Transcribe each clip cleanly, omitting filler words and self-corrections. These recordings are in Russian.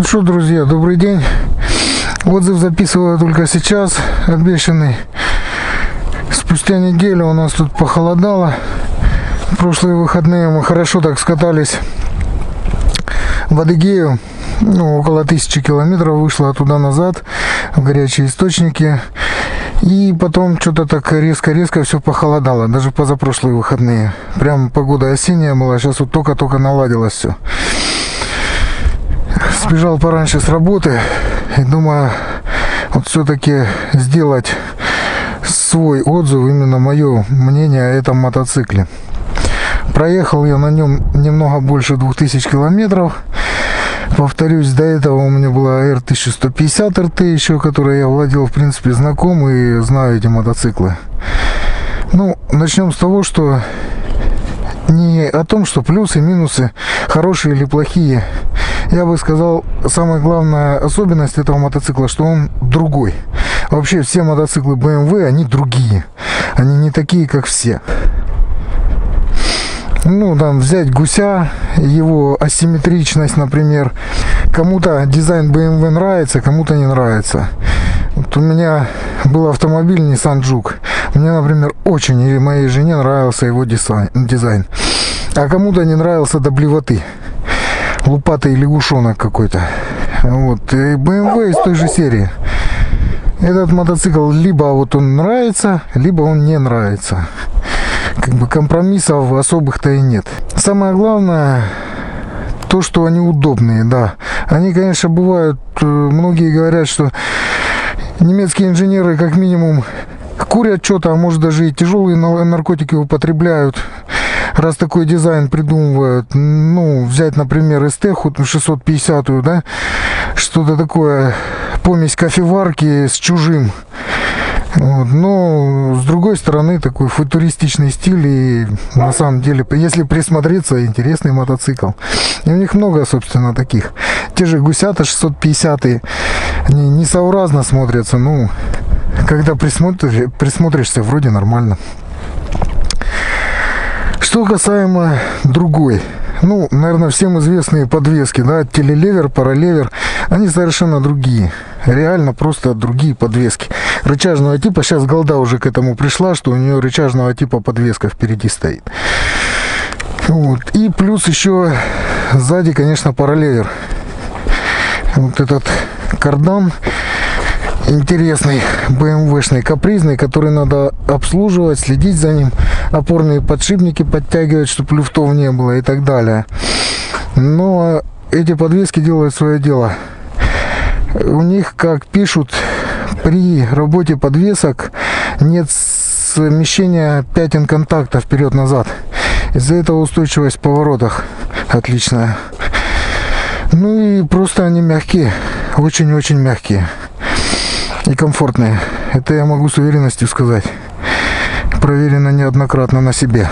Ну что, друзья, добрый день. Отзыв записываю только сейчас, обещанный. Спустя неделю у нас тут похолодало. В прошлые выходные мы хорошо так скатались в Адыгею. Около 1000 километров вышло туда-назад, в горячие источники. И потом что-то так резко-резко все похолодало, даже позапрошлые выходные. Прям погода осенняя была, сейчас вот только-только наладилось все. Сбежал пораньше с работы и думаю, вот все-таки сделать свой отзыв, именно мое мнение о этом мотоцикле. Проехал я на нем немного больше 2000 километров. Повторюсь, до этого у меня была R1150 RT еще, которой я владел, в принципе, знаком и знаю эти мотоциклы. Ну, начнем с того, что не о том, что плюсы, минусы, хорошие или плохие. Я бы сказал, самая главная особенность этого мотоцикла, что он другой. Вообще все мотоциклы BMW, они другие. Они не такие, как все. Ну, там взять гуся, его асимметричность, например. Кому-то дизайн BMW нравится, кому-то не нравится. Вот у меня был автомобиль Nissan Juke. Мне, например, очень, и моей жене нравился его дизайн. А кому-то не нравился до блевоты. Лупатый лягушонок какой-то. Вот. И BMW из той же серии. Этот мотоцикл либо вот он нравится, либо он не нравится. Как бы компромиссов особых-то и нет. Самое главное, то, что они удобные, да. Они, конечно, бывают, многие говорят, что немецкие инженеры как минимум курят что-то, а может даже и тяжелые наркотики употребляют, раз такой дизайн придумывают. Ну, взять, например, ST 650, да, что-то такое, помесь кофеварки с чужим. Вот. Но с другой стороны, такой футуристичный стиль, и на самом деле, если присмотреться, интересный мотоцикл. И у них много, собственно, таких. Те же гусята 650, они несообразно смотрятся, ну, когда присмотришься, вроде нормально. Что касаемо другой, ну, наверное, всем известные подвески, да, телелевер, паралевер, они совершенно другие. Реально просто другие подвески. Рычажного типа, сейчас Голда уже к этому пришла, что у нее рычажного типа подвеска впереди стоит. Вот. И плюс еще сзади, конечно, паралевер. Вот этот кардан интересный, BMW-шный, капризный, который надо обслуживать, следить за ним, опорные подшипники подтягивать, чтобы люфтов не было и так далее. Но эти подвески делают свое дело. У них, как пишут, при работе подвесок нет смещения пятен контакта вперед-назад. Из-за этого устойчивость в поворотах отличная. Ну и просто они мягкие, очень-очень мягкие и комфортные. Это я могу с уверенностью сказать. Проверено неоднократно на себе.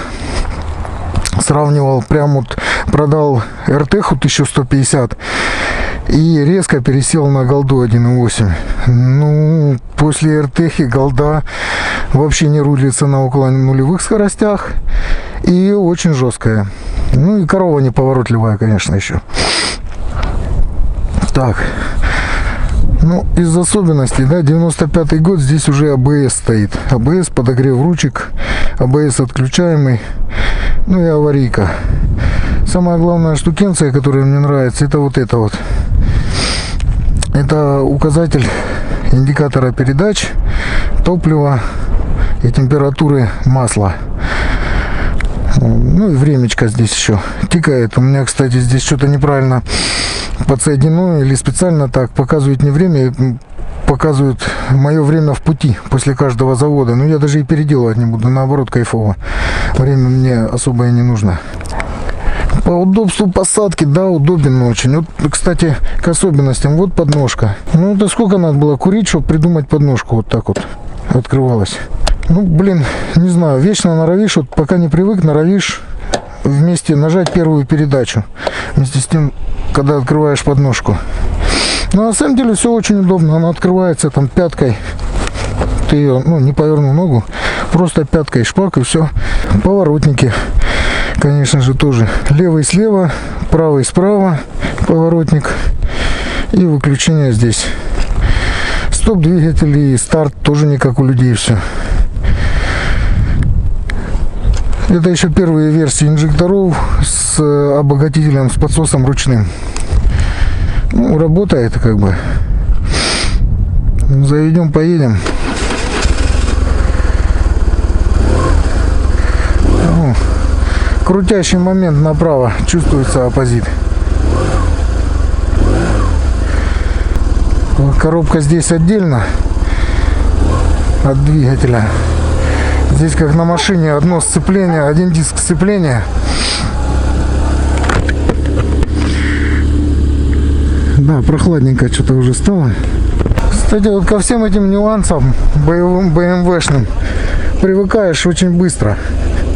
Сравнивал, прям вот продал RT 1150 и резко пересел на Голду 1.8. Ну, после RT Голда вообще не рулится на около нулевых скоростях и очень жесткая. Ну и корова неповоротливая, конечно, еще. Так. Ну, из особенностей, да, 95-й год, здесь уже АБС стоит. АБС, подогрев ручек, АБС отключаемый, ну и аварийка. Самая главная штукенция, которая мне нравится, это вот это вот. Это указатель индикатора передач, топлива и температуры масла. Ну и времечко здесь еще тикает. У меня, кстати, здесь что-то неправильно подсоединено или специально так показывает не время, показывает мое время в пути после каждого завода. Но я даже и переделывать не буду, наоборот, кайфово. Время мне особо и не нужно. По удобству посадки, да, удобен очень. Вот, кстати, к особенностям, вот подножка. Ну, это сколько надо было курить, чтобы придумать подножку вот так вот открывалась. Ну, блин, не знаю, вечно норовишь, вот пока не привык, норовишь вместе нажать первую передачу. Вместе с тем, когда открываешь подножку. Но на самом деле все очень удобно. Она открывается там пяткой. Ты ее, ну, не повернул ногу, просто пяткой шпак и все. Поворотники, конечно же, тоже. Левый слева, правый справа поворотник. И выключение здесь. Стоп-двигатель и старт тоже не как у людей все. Это еще первые версии инжекторов с обогатителем, с подсосом ручным. Ну, работает как бы. Заведем, поедем. Ну, крутящий момент направо, чувствуется оппозит. Коробка здесь отдельно от двигателя. Здесь как на машине одно сцепление, один диск сцепления. Да, прохладненько что-то уже стало. Кстати, вот ко всем этим нюансам боевым BMW-шным привыкаешь очень быстро.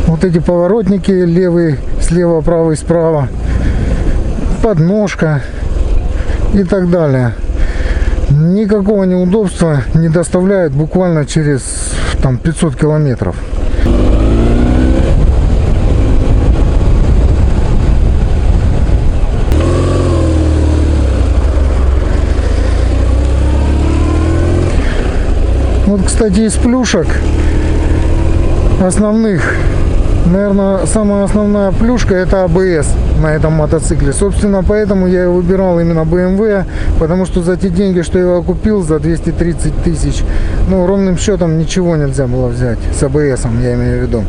Вот эти поворотники левый, слева, правый, справа, подножка и так далее. Никакого неудобства не доставляет буквально через там 500 километров. Вот, кстати, из плюшек основных, наверное, самая основная плюшка — это ABS на этом мотоцикле. Собственно, поэтому я и выбирал именно BMW, потому что за те деньги, что я его купил, за 230 тысяч, ну, ровным счетом ничего нельзя было взять с ABS, я имею в виду.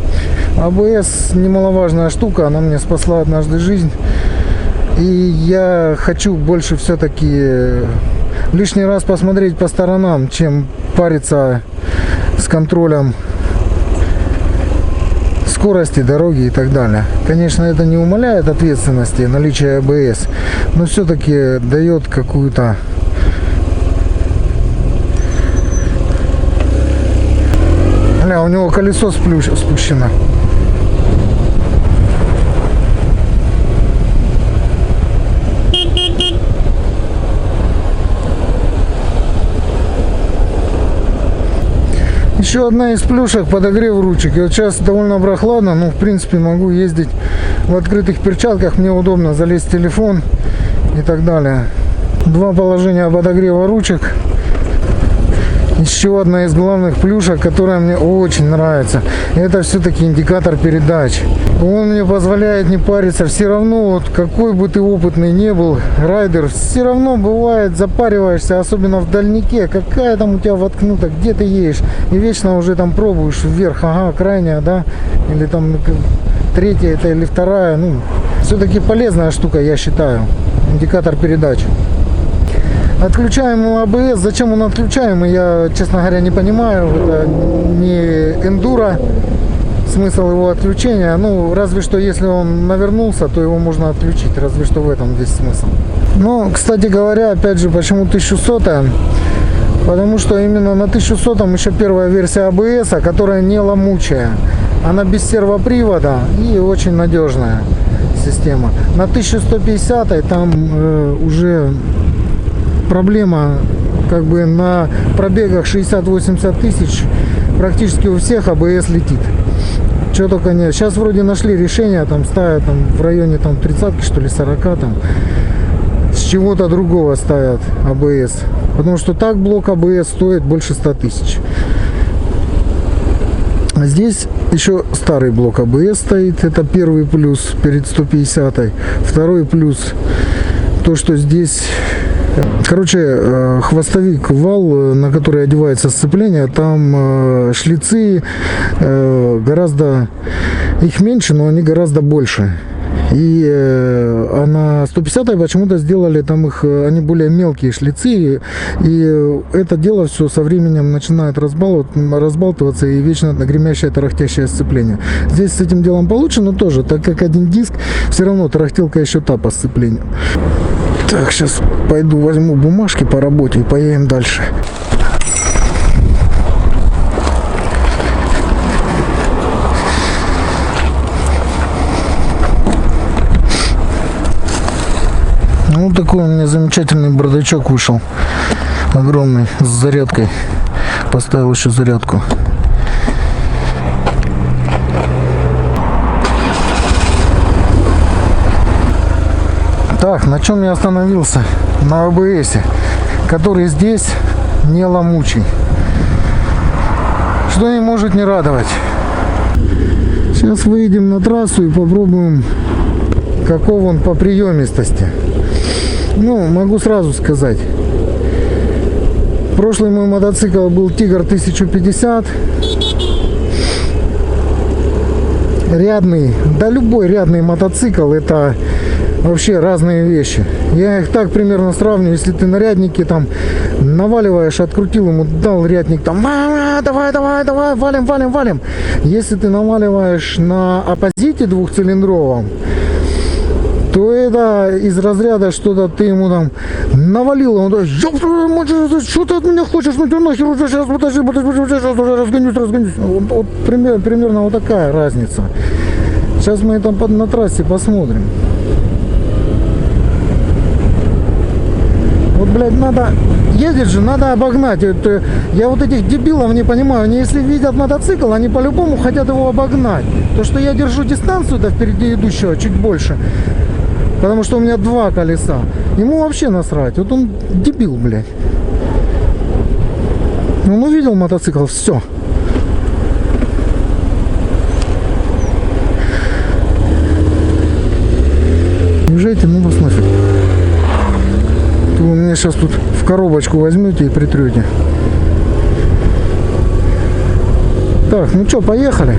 ABS немаловажная штука, она мне спасла однажды жизнь. И я хочу больше все-таки лишний раз посмотреть по сторонам, чем париться с контролем скорости, дороги и так далее. Конечно, это не умаляет ответственности наличие ABS, но все-таки дает какую-то у него колесо спущено. Еще одна из плюшек — подогрев ручек. И вот сейчас довольно прохладно, но в принципе могу ездить в открытых перчатках. Мне удобно залезть в телефон и так далее. Два положения подогрева ручек. Еще одна из главных плюшек, которая мне очень нравится, это все-таки индикатор передач. Он мне позволяет не париться. Все равно, вот какой бы ты опытный не был райдер, все равно бывает запариваешься, особенно в дальнике. Какая там у тебя воткнута, где ты едешь, и вечно уже там пробуешь вверх, ага, крайняя, да, или там третья это или вторая. Ну, все-таки полезная штука, я считаю, индикатор передач. Отключаемый ABS, зачем он отключаемый, я, честно говоря, не понимаю. Это не эндуро, смысл его отключения. Ну, разве что, если он навернулся, то его можно отключить. Разве что в этом весь смысл. Ну, кстати говоря, опять же, почему 1100? Потому что именно на 1100 еще первая версия ABS, которая не ломучая. Она без сервопривода и очень надежная система. На 1150 там уже проблема, как бы на пробегах 60-80 тысяч практически у всех ABS летит. Что только нет. Сейчас вроде нашли решение, там ставят там, в районе там 30 что ли 40 там. С чего-то другого ставят ABS. Потому что так блок ABS стоит больше 100 тысяч. Здесь еще старый блок ABS стоит. Это первый плюс перед 150-й. Второй плюс то, что здесь... Короче, хвостовик, вал, на который одевается сцепление, там шлицы гораздо, их меньше, но они гораздо больше. И на 150-й почему-то сделали там их, они более мелкие шлицы, и это дело все со временем начинает разбалтываться и вечно гремящее тарахтящее сцепление. Здесь с этим делом получше, но тоже, так как один диск, все равно тарахтелка еще та по сцеплению. Так, сейчас пойду возьму бумажки по работе и поедем дальше. Ну, такой у меня замечательный бардачок вышел. Огромный, с зарядкой. Поставил еще зарядку. Так, на чем я остановился? На АБС, который здесь не ломучий. Что не может не радовать. Сейчас выйдем на трассу и попробуем, каков он по приемистости. Ну, могу сразу сказать. Прошлый мой мотоцикл был Тигр 1050. Рядный, да любой рядный мотоцикл, это вообще разные вещи. Я их так примерно сравниваю. Если ты на ряднике там наваливаешь, открутил ему, дал рядник там, давай, валим. Если ты наваливаешь на оппозите двухцилиндровом, то это из разряда что-то ты ему там навалил, он говорит, что ты от меня хочешь, ну ты нахер уже сейчас, подожди, сейчас уже разгонюсь. Вот примерно вот такая разница. Сейчас мы это на трассе посмотрим. Вот, блядь, надо ездить же, надо обогнать. Это, я вот этих дебилов не понимаю. Они если видят мотоцикл, они по-любому хотят его обогнать. То, что я держу дистанцию-то впереди идущего чуть больше, потому что у меня два колеса. Ему вообще насрать. Вот он дебил, блядь. Он увидел мотоцикл, все. Уезжайте, ну вас нафиг. Вы меня сейчас тут в коробочку возьмете и притрете. Так, ну что, поехали.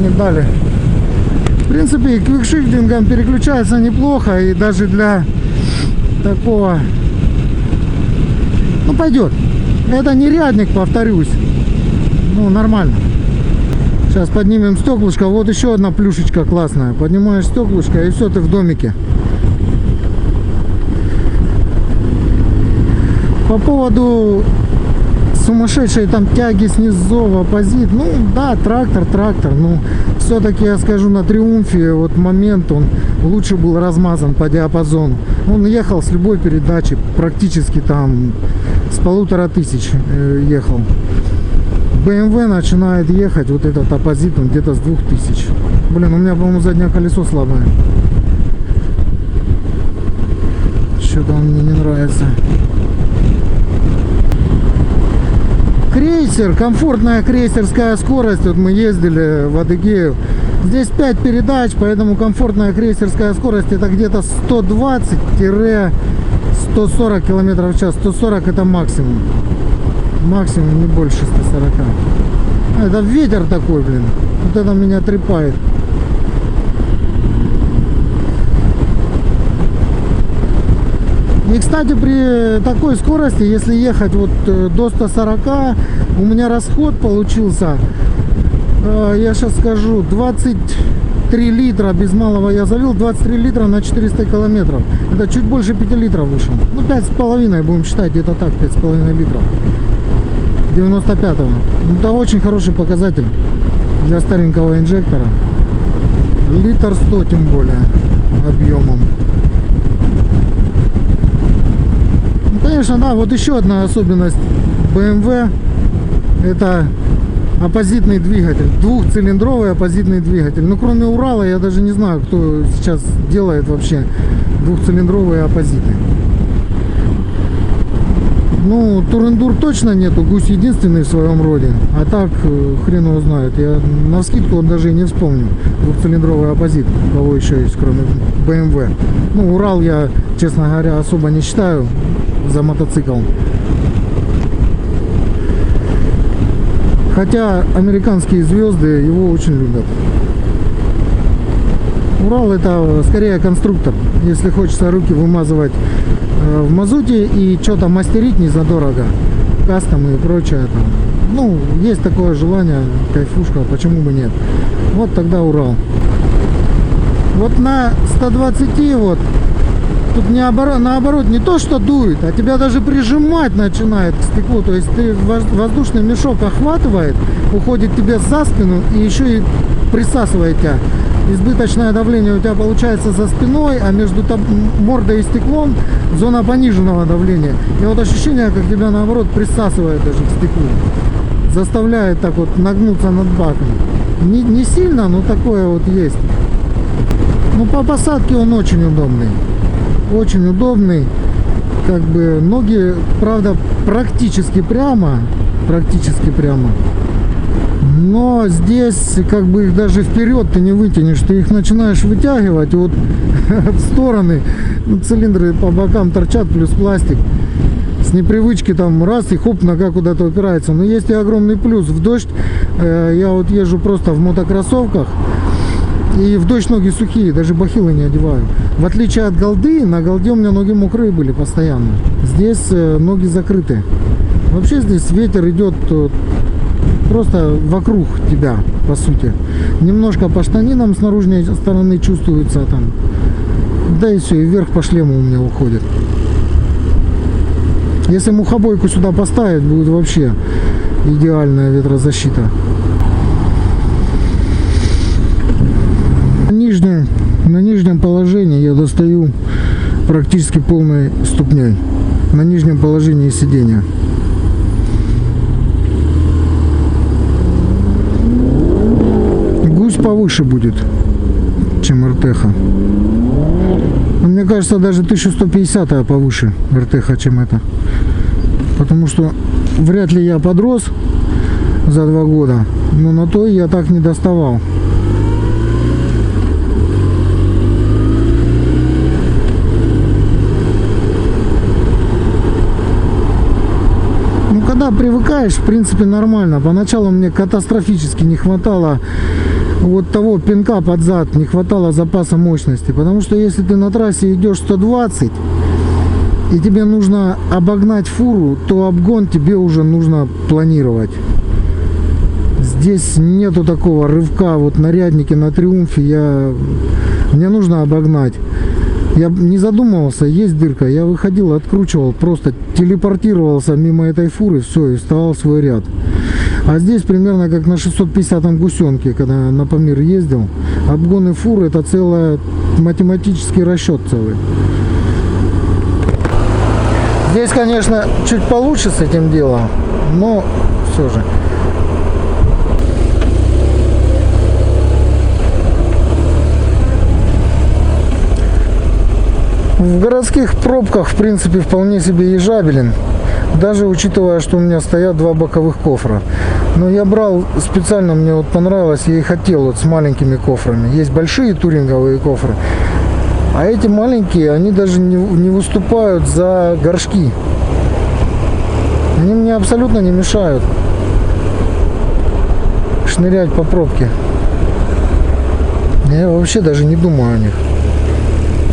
Не дали. В принципе, квикшифтингом переключается неплохо. И даже для такого... Ну, пойдет. Это не рядник, повторюсь. Ну, нормально. Сейчас поднимем стеклышко. Вот еще одна плюшечка классная. Поднимаешь стеклышко и все, ты в домике. По поводу сумасшедшей там тяги снизу, оппозит. Ну да, трактор. Ну все-таки я скажу, на Триумфе вот момент он лучше был размазан по диапазону. Он ехал с любой передачи, практически там с 1500 ехал. BMW начинает ехать, вот этот оппозит, он где-то с 2000. Блин, у меня, по-моему, заднее колесо слабое. Что-то он мне не нравится. Крейсер, комфортная крейсерская скорость. Вот мы ездили в Адыгею. Здесь 5 передач, поэтому комфортная крейсерская скорость это где-то 120-140 км в час. 140 это максимум. Максимум, не больше 140. Это ветер такой, блин. Вот это меня трепает. И, кстати, при такой скорости, если ехать вот до 140, у меня расход получился, я сейчас скажу, 23 литра без малого я залил, 23 литра на 400 километров. Это чуть больше 5 литров вышло. Ну, 5,5 будем считать, где-то так, 5,5 литров. 95-го. Это очень хороший показатель для старенького инжектора. Литр 100 тем более объемом. Ну, конечно, да, вот еще одна особенность BMW это оппозитный двигатель. Двухцилиндровый оппозитный двигатель. Ну, кроме Урала, я даже не знаю, кто сейчас делает вообще двухцилиндровые оппозиты. Ну, Тур-Эндур точно нету, Гусь единственный в своем роде. А так, хрен его знает. Я навскидку даже и не вспомню. Двухцилиндровый оппозит. У кого еще есть, кроме BMW. Ну, Урал я, честно говоря, особо не считаю за мотоцикл. Хотя американские звезды его очень любят. Урал это скорее конструктор. Если хочется руки вымазывать в мазуте и что-то мастерить не задорого, кастомы и прочее там. Ну, есть такое желание, кайфушка, почему бы нет. Вот тогда Урал. Вот на 120 вот тут наоборот не то что дует, а тебя даже прижимать начинает к стеклу. То есть ты воздушный мешок охватывает, уходит тебе за спину и еще и присасывает тебя. Избыточное давление у тебя получается за спиной, а между мордой и стеклом зона пониженного давления. И вот ощущение, как тебя наоборот присасывает даже к стеклу. Заставляет так вот нагнуться над баком. Не сильно, но такое вот есть. Ну, по посадке он очень удобный. Очень удобный. Как бы ноги, правда, практически прямо. Но здесь как бы их даже вперед ты не вытянешь. Ты их начинаешь вытягивать, и вот в стороны, ну, цилиндры по бокам торчат, плюс пластик. С непривычки там раз и хоп, нога куда-то упирается. Но есть и огромный плюс. В дождь я вот езжу просто в мотокроссовках. И в дождь ноги сухие, даже бахилы не одеваю. В отличие от голды, на голде у меня ноги мокрые были постоянно. Здесь ноги закрыты. Вообще здесь ветер идет просто вокруг тебя, по сути. Немножко по штанинам с наружной стороны чувствуется там. Да и все, и вверх по шлему у меня уходит. Если мухобойку сюда поставить, будет вообще идеальная ветрозащита. На нижнем положении я достаю практически полной ступней. На нижнем положении сидения. Гусь повыше будет, чем РТХ. Мне кажется, даже 1150 повыше РТХ, чем это. Потому что вряд ли я подрос за 2 года, но на то я так не доставал. Когда привыкаешь, в принципе, нормально. Поначалу мне катастрофически не хватало вот того пинка под зад, не хватало запаса мощности. Потому что если ты на трассе идешь 120 и тебе нужно обогнать фуру, то обгон тебе уже нужно планировать. Здесь нету такого рывка. Вот на Ряднике, на Триумфе мне нужно обогнать. Я не задумывался, есть дырка, я выходил, откручивал, просто телепортировался мимо этой фуры, все, и вставал в свой ряд. А здесь примерно как на 650-м гусенке, когда на Памир ездил, обгоны фуры — это целый математический расчет целый. Здесь, конечно, чуть получше с этим делом, но все же. В городских пробках, в принципе, вполне себе езжабелен, даже учитывая, что у меня стоят 2 боковых кофра. Но я брал специально, мне вот понравилось, я и хотел вот с маленькими кофрами. Есть большие туринговые кофры, а эти маленькие, они даже не выступают за горшки. Они мне абсолютно не мешают шнырять по пробке. Я вообще даже не думаю о них.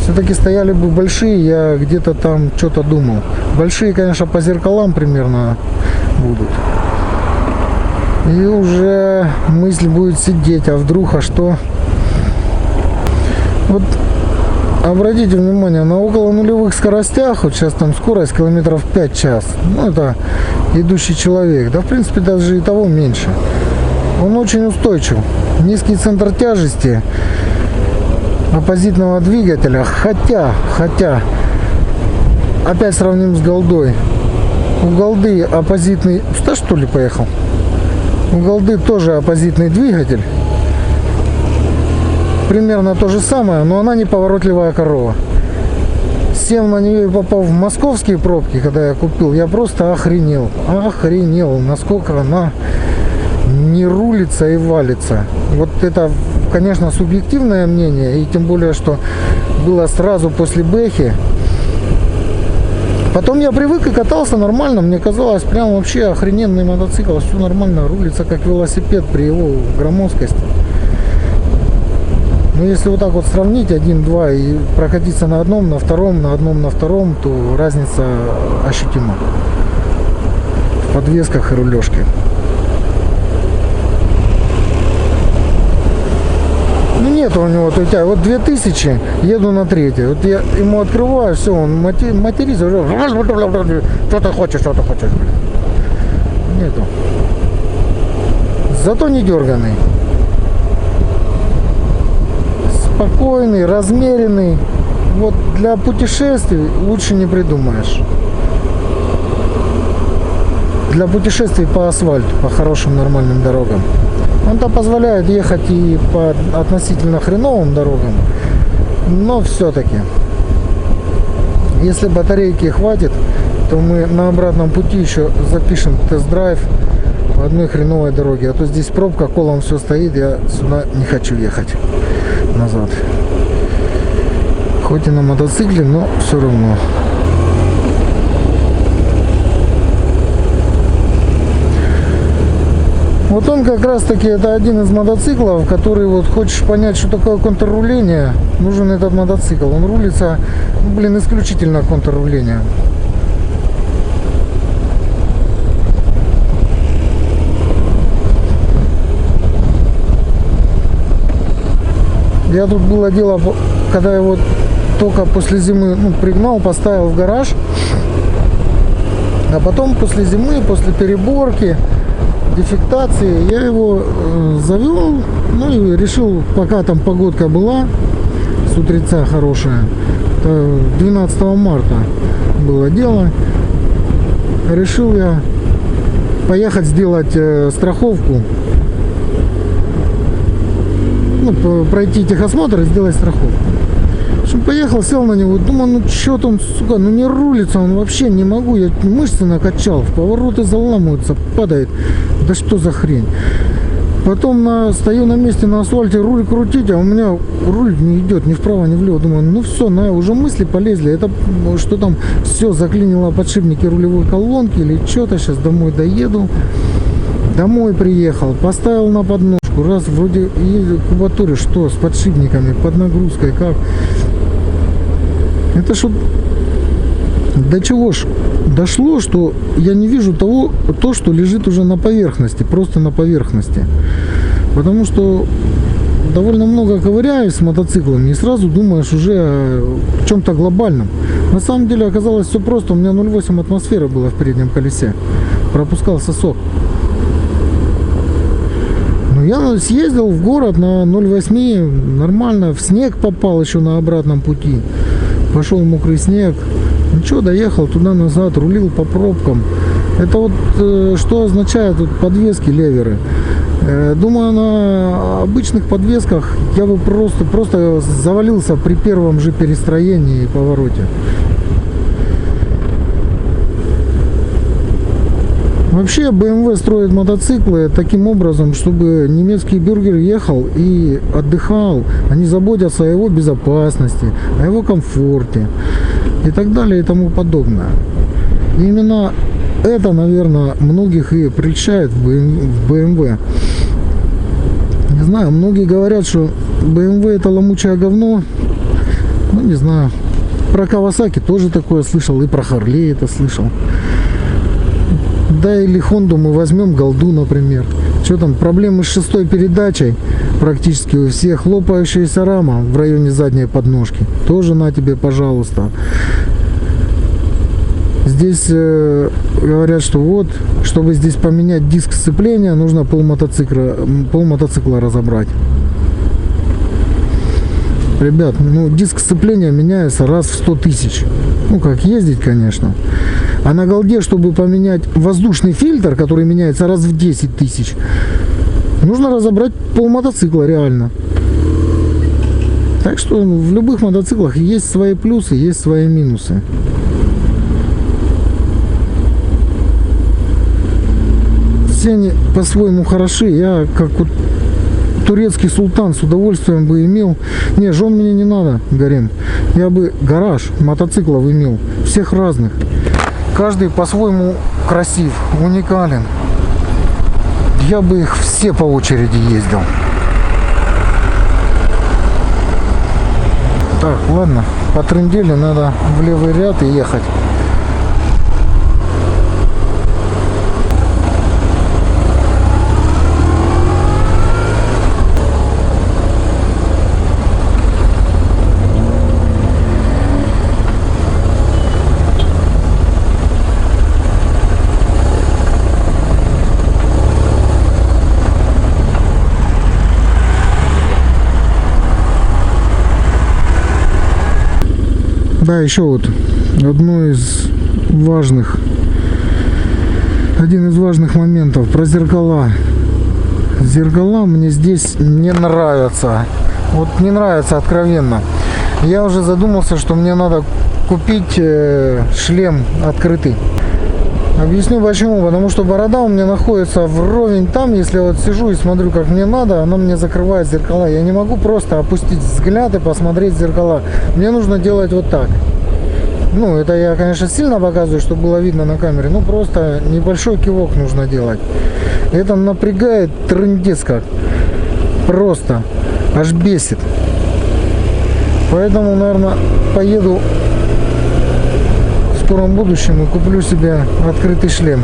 Все-таки стояли бы большие, я где-то там что-то думал. Большие, конечно, по зеркалам примерно будут. И уже мысль будет сидеть, а вдруг, а что? Вот обратите внимание, на около нулевых скоростях, вот сейчас там скорость километров 5 в час. Ну, это идущий человек. Да, в принципе, даже и того меньше. Он очень устойчив. Низкий центр тяжести оппозитного двигателя, хотя опять сравним с голдой. У голды оппозитный, что ли, поехал? У голды тоже оппозитный двигатель, примерно то же самое, но она неповоротливая корова. Сев на нее и попал в московские пробки, когда я купил, я просто охренел, насколько она не рулится и валится. Вот это, конечно, субъективное мнение, и тем более, что было сразу после Бэхи. Потом я привык и катался нормально, мне казалось, прям вообще охрененный мотоцикл, все нормально, рулится как велосипед при его громоздкости. Но если вот так вот сравнить 1-2 и прокатиться на одном, на втором, то разница ощутима в подвесках и рулежке. Ну нет у него, то тебя вот 2000, еду на 3. Вот я ему открываю, все, он матерится уже. Что ты хочешь, блин. Нету. Зато не дерганый. Спокойный, размеренный. Вот для путешествий лучше не придумаешь. Для путешествий по асфальту, по хорошим нормальным дорогам. Он-то позволяет ехать и по относительно хреновым дорогам, но все-таки, если батарейки хватит, то мы на обратном пути еще запишем тест-драйв по одной хреновой дороге. А то здесь пробка, колом все стоит, я сюда не хочу ехать назад. Хоть и на мотоцикле, но все равно. Вот он как раз таки, это один из мотоциклов, который вот хочешь понять, что такое контрруление, нужен этот мотоцикл. Он рулится, блин, исключительно контрруление. Я тут было дело, когда я вот только после зимы, ну, пригнал, поставил в гараж, а потом после зимы, после переборки, дефектации, я его завел, ну и решил, пока там погодка была с утреца хорошая, 12 марта было дело, решил я поехать сделать страховку, ну, пройти техосмотр и сделать страховку. В общем, поехал, сел на него, думаю, ну что там, сука, ну не рулится он вообще, не могу, я мышцы накачал, в повороты заламываются, падает, да что за хрень. Потом стою на месте на асфальте, руль крутить, а у меня руль не идет ни вправо, ни влево. Думаю, ну все, уже мысли полезли, это что там, все, заклинило подшипники рулевой колонки или что-то, сейчас домой доеду. Домой приехал, поставил на подножку, раз вроде и кубатуре, что с подшипниками, под нагрузкой, как. Это что, до чего ж дошло, что я не вижу то, что лежит уже на поверхности, просто на поверхности. Потому что довольно много ковыряюсь с мотоциклами и сразу думаешь уже о чем-то глобальном. На самом деле оказалось все просто, у меня 0,8 атмосферы было в переднем колесе, пропускал сосок. Я съездил в город на 0,8, нормально, в снег попал еще на обратном пути. Пошел мокрый снег. Ничего, доехал туда-назад, рулил по пробкам. Это вот что означает вот подвески, леверы. Думаю, на обычных подвесках я бы просто завалился при первом же перестроении и повороте. Вообще BMW строит мотоциклы таким образом, чтобы немецкий бюргер ехал и отдыхал. Они заботятся о его безопасности, о его комфорте и так далее и тому подобное. И именно это, наверное, многих и прельщает в BMW. Не знаю, многие говорят, что BMW это ломучее говно. Ну, не знаю. Про Kawasaki тоже такое слышал, и про Harley это слышал. Да, или Honda мы возьмем, Голду, например. Что там, проблемы с шестой передачей практически у всех. Лопающаяся рама в районе задней подножки. Тоже на тебе, пожалуйста. Здесь говорят, что вот, чтобы здесь поменять диск сцепления, нужно пол мотоцикла разобрать. Ребят, ну диск сцепления меняется раз в 100 тысяч. Ну как ездить, конечно. А на Голде, чтобы поменять воздушный фильтр, который меняется раз в 10 тысяч, нужно разобрать пол мотоцикла реально. Так что в любых мотоциклах есть свои плюсы, есть свои минусы. Все они по-своему хороши. Я как вот турецкий султан с удовольствием бы имел. Не, жен мне не надо, Гарем. Я бы гараж мотоциклов имел. Всех разных. Каждый по-своему красив, уникален. Я бы их все по очереди ездил. Так, ладно, потрындели, надо в левый ряд и ехать. Да, еще вот один из важных моментов про зеркала. зеркала мне здесь не нравятся. Вот не нравится откровенно. Я уже задумался, что мне надо купить шлем открытый. Объясню почему. Потому что борода у меня находится вровень там. Если вот сижу и смотрю, как мне надо, она мне закрывает зеркала. Я не могу просто опустить взгляд и посмотреть в зеркала. Мне нужно делать вот так. Ну, это я, конечно, сильно показываю, чтобы было видно на камере. Ну, просто небольшой кивок нужно делать. Это напрягает трындец как. Просто. Аж бесит. Поэтому, наверное, поеду в скором будущем и куплю себе открытый шлем.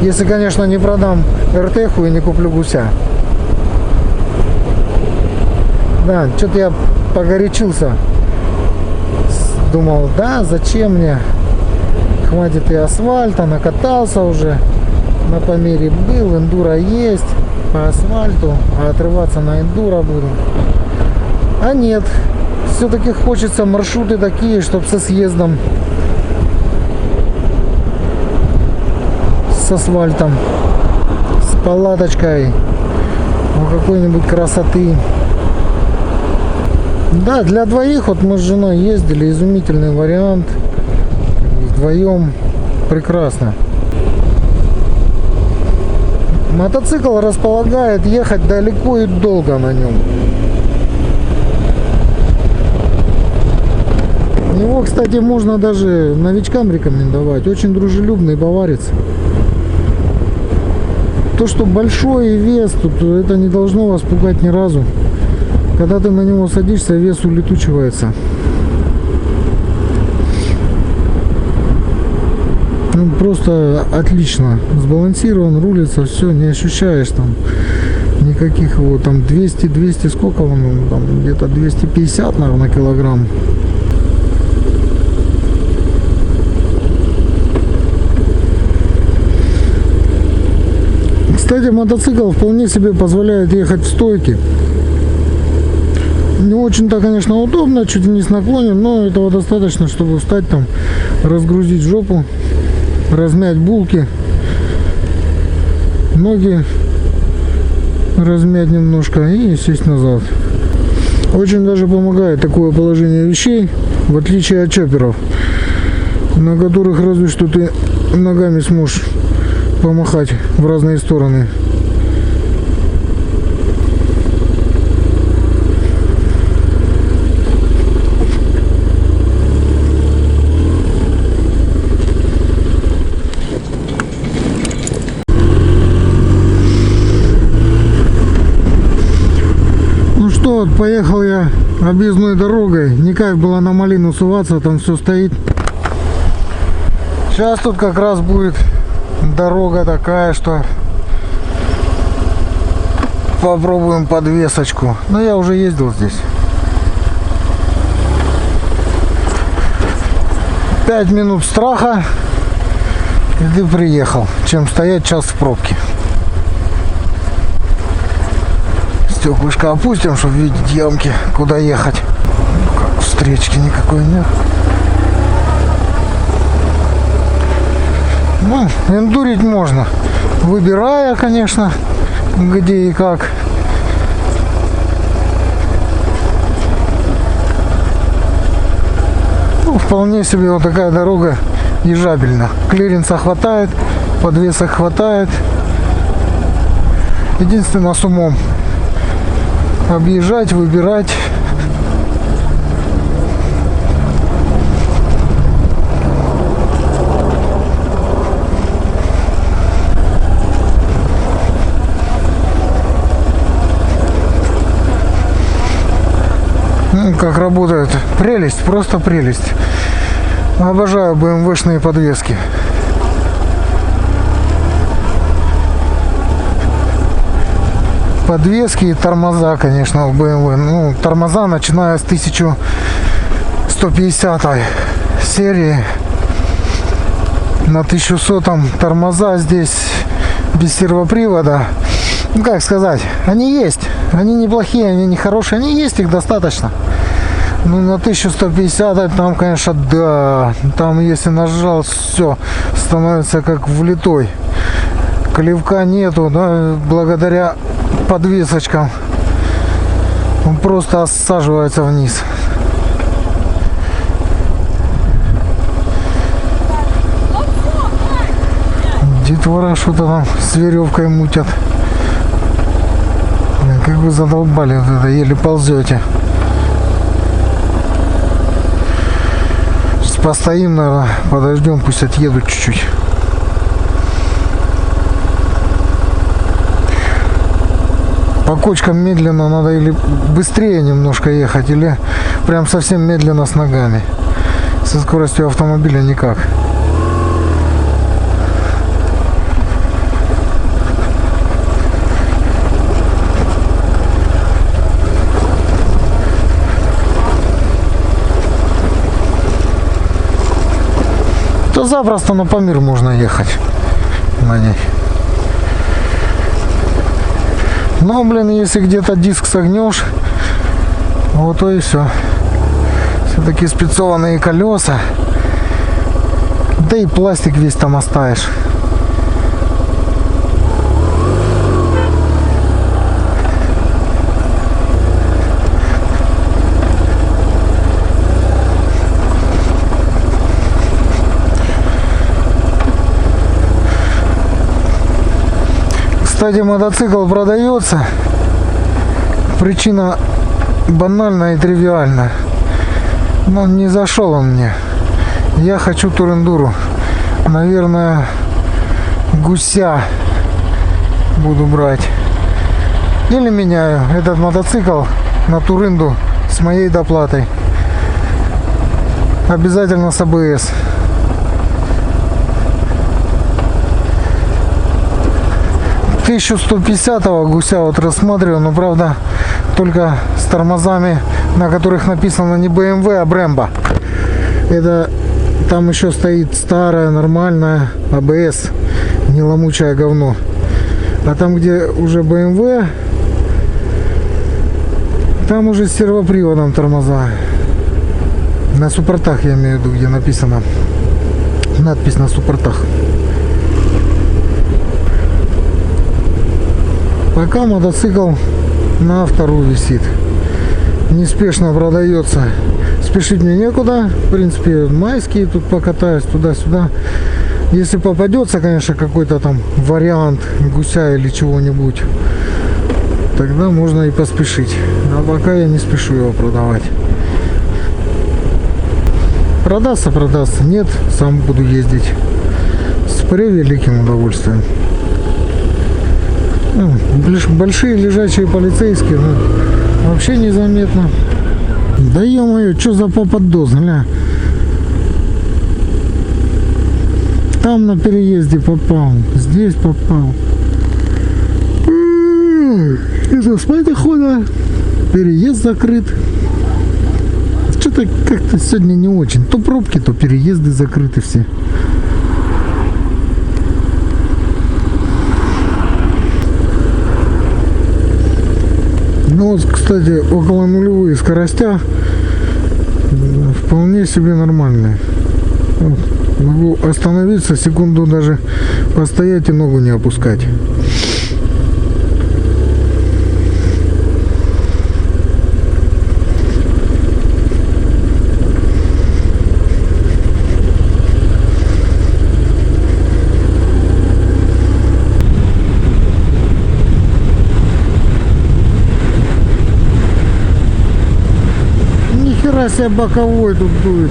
Если, конечно, не продам РТХу и не куплю гуся. Да, что-то я погорячился. Думал, да, зачем мне? Хватит и асфальта, накатался уже. На Памире был, эндуро есть по асфальту, а отрываться на эндуро буду. А нет, все-таки хочется маршруты такие, чтобы со съездом, с асфальтом, с палаточкой, какой-нибудь красоты. Да, для двоих, вот мы с женой ездили, изумительный вариант, вдвоем прекрасно. Мотоцикл располагает ехать далеко и долго на нем. Его, кстати, можно даже новичкам рекомендовать. Очень дружелюбный баварец. То, что большой вес, тут это не должно вас пугать ни разу. Когда ты на него садишься, вес улетучивается. Ну, просто отлично сбалансирован, рулится, все, не ощущаешь там никаких его там 200 сколько он там, где-то 250, наверное, килограмм. Кстати, мотоцикл вполне себе позволяет ехать в стойке. Не очень-то, конечно, удобно, чуть вниз наклонен, но этого достаточно, чтобы встать там, разгрузить жопу, размять булки, ноги размять немножко и сесть назад. Очень даже помогает такое положение вещей, в отличие от чопперов, на которых разве что ты ногами сможешь помахать в разные стороны. Вот, поехал я объездной дорогой. Не кайф было на малину суваться, там все стоит. Сейчас тут как раз будет дорога такая, что попробуем подвесочку. Но я уже ездил здесь. 5 минут страха, и ты приехал, чем стоять час в пробке. Стеклышко опустим, чтобы видеть ямки, куда ехать. Ну, как, встречки никакой нет. Ну, эндурить можно, выбирая, конечно, где и как. Ну, вполне себе вот такая дорога езжабельна. Клиренса хватает, подвеса хватает. Единственное, с умом объезжать, выбирать. Ну, как работает. Прелесть, просто прелесть. Обожаю BMW-шные подвески. Подвески и тормоза, конечно, в BMW. Ну, тормоза, начиная с 1150 серии. На 1100 тормоза здесь без сервопривода. Ну, как сказать, они есть. Они неплохие, они не хорошие. Они есть, их достаточно. Ну, на 1150 там, конечно, да. Там, если нажал, все, становится как влитой. Клевка нету, да, благодаря подвесочкам. Он просто осаживается вниз. Детвора что-то там с веревкой мутят. Как вы задолбали, вот это еле ползете. Сейчас постоим, наверное, подождем, пусть отъедут чуть-чуть. По кочкам медленно надо или быстрее немножко ехать, или прям совсем медленно с ногами. Со скоростью автомобиля никак. То запросто на Памир можно ехать на ней. Но, блин, если где-то диск согнешь, вот то и все. Все-таки спецованные колеса. Да и пластик весь там оставишь. Кстати, мотоцикл продается. Причина банальная и тривиальная. Но не зашел он мне. Я хочу турендуру. Наверное, гуся буду брать. Или меняю этот мотоцикл на туринду с моей доплатой. Обязательно с АБС. — 1150-го гуся вот рассматриваю, но правда только с тормозами, на которых написано не BMW, а Brembo. Это там еще стоит старая нормальная АБС, не ломучее говно. А там, где уже BMW, там уже с сервоприводом тормоза. На суппортах, я имею в виду, где написано надпись на суппортах. Пока мотоцикл на вторую висит. Неспешно продается. Спешить мне некуда. В принципе, майские тут покатаюсь туда-сюда. Если попадется, конечно, какой-то там вариант гуся или чего-нибудь, тогда можно и поспешить. А пока я не спешу его продавать. Продастся, продастся. Нет, сам буду ездить. С превеликим удовольствием. Большие лежачие полицейские, ну, вообще незаметно. Да ё-моё, что за попадос, гля. Там на переезде попал, здесь попал. Это с хода переезд закрыт. Что-то как-то сегодня не очень. То пробки, то переезды закрыты все. Ну вот, кстати, около нулевые скоростя вполне себе нормальные. Вот, могу остановиться, секунду даже постоять и ногу не опускать. Нихера себе боковой тут дует.